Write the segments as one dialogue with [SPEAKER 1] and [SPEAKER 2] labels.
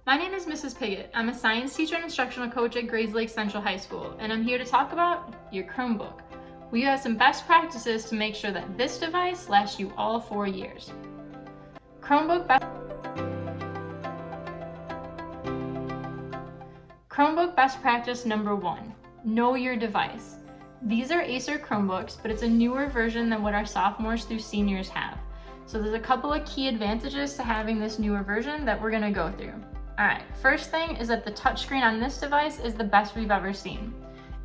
[SPEAKER 1] My name is Mrs. Piggott. I'm a science teacher and instructional coach at Grays Lake Central High School, and I'm here to talk about your Chromebook. We have some best practices to make sure that this device lasts you all 4 years. Chromebook best practice number 1, know your device. These are Acer Chromebooks, but it's a newer version than what our sophomores through seniors have. So there's a couple of key advantages to having this newer version that we're gonna go through. All right, first thing is that the touchscreen on this device is the best we've ever seen.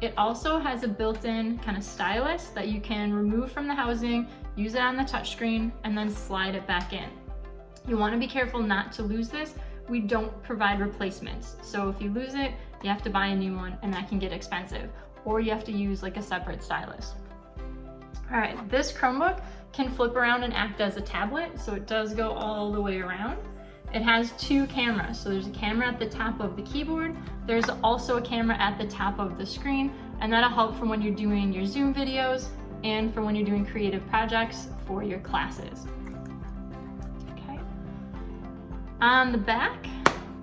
[SPEAKER 1] It also has a built-in kind of stylus that you can remove from the housing, use it on the touchscreen, and then slide it back in. You wanna be careful not to lose this. We don't provide replacements. So if you lose it, you have to buy a new one and that can get expensive, or you have to use like a separate stylus. All right, this Chromebook can flip around and act as a tablet, so it does go all the way around. It has 2 cameras, so there's a camera at the top of the keyboard, there's also a camera at the top of the screen, and that'll help for when you're doing your Zoom videos and for when you're doing creative projects for your classes. Okay. On the back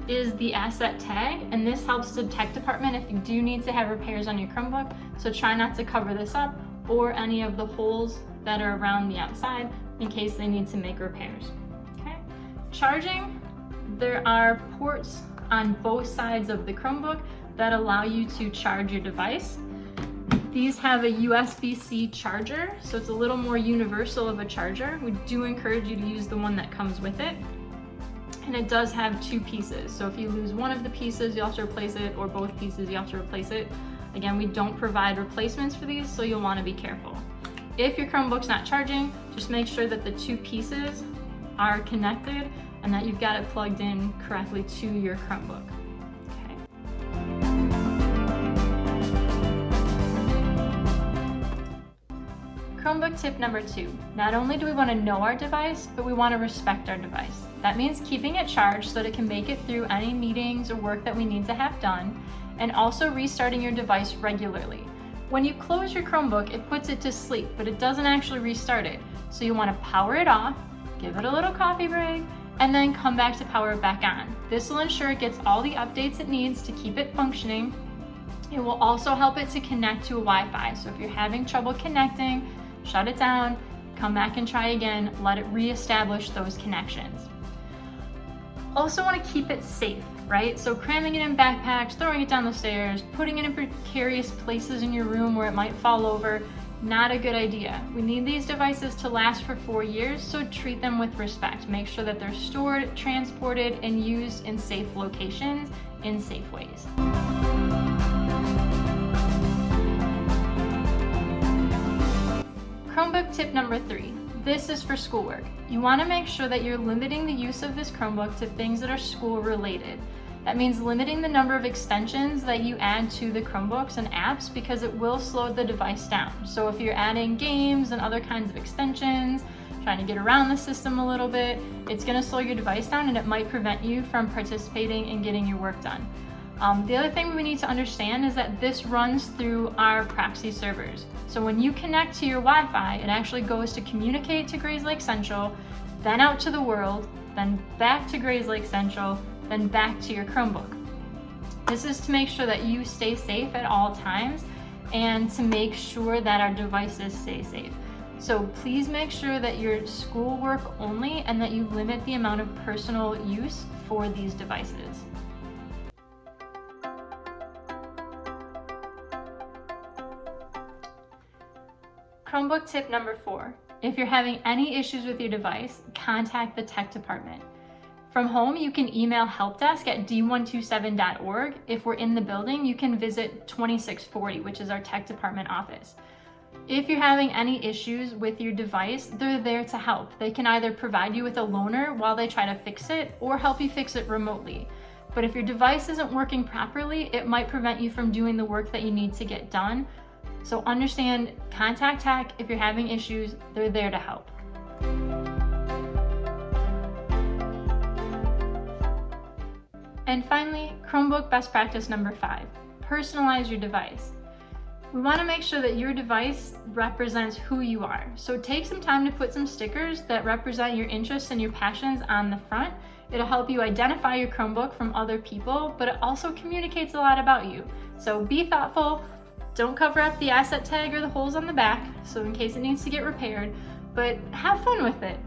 [SPEAKER 1] is the asset tag, and this helps the tech department if you do need to have repairs on your Chromebook, so try not to cover this up or any of the holes that are around the outside in case they need to make repairs. Okay. Charging, there are ports on both sides of the Chromebook that allow you to charge your device. These have a USB-C charger, so it's a little more universal of a charger. We do encourage you to use the one that comes with it. And it does have 2 pieces, so if you lose one of the pieces, you'll have to replace it, or both pieces, you have to replace it. Again, we don't provide replacements for these, so you'll want to be careful. If your Chromebook's not charging, just make sure that the 2 pieces are connected and that you've got it plugged in correctly to your Chromebook. Okay. Chromebook tip number 2. Not only do we want to know our device, but we want to respect our device. That means keeping it charged so that it can make it through any meetings or work that we need to have done, and also restarting your device regularly. When you close your Chromebook, it puts it to sleep, but it doesn't actually restart it. So you want to power it off, give it a little coffee break, and then come back to power it back on. This will ensure it gets all the updates it needs to keep it functioning. It will also help it to connect to a Wi-Fi. So if you're having trouble connecting, shut it down, come back and try again, let it reestablish those connections. Also want to keep it safe, right? So cramming it in backpacks, throwing it down the stairs, putting it in precarious places in your room where it might fall over, not a good idea. We need these devices to last for 4 years, so treat them with respect. Make sure that they're stored, transported, and used in safe locations in safe ways. Chromebook tip number 3. This is for schoolwork. You want to make sure that you're limiting the use of this Chromebook to things that are school related. That means limiting the number of extensions that you add to the Chromebooks and apps because it will slow the device down. So if you're adding games and other kinds of extensions, trying to get around the system a little bit, it's going to slow your device down and it might prevent you from participating and getting your work done. The other thing we need to understand is that this runs through our proxy servers. So when you connect to your Wi-Fi, it actually goes to communicate to Grays Lake Central, then out to the world, then back to Grays Lake Central, then back to your Chromebook. This is to make sure that you stay safe at all times and to make sure that our devices stay safe. So please make sure that you're schoolwork only and that you limit the amount of personal use for these devices. Chromebook tip number 4. If you're having any issues with your device, contact the tech department. From home, you can email helpdesk@d127.org. If we're in the building, you can visit 2640, which is our tech department office. If you're having any issues with your device, they're there to help. They can either provide you with a loaner while they try to fix it or help you fix it remotely. But if your device isn't working properly, it might prevent you from doing the work that you need to get done. So understand, contact tech if you're having issues, they're there to help. And finally, Chromebook best practice number 5, personalize your device. We want to make sure that your device represents who you are. So take some time to put some stickers that represent your interests and your passions on the front It'll help you identify your Chromebook from other people, but it also communicates a lot about you. So be thoughtful, don't cover up the asset tag or the holes on the back, so in case it needs to get repaired, but have fun with it.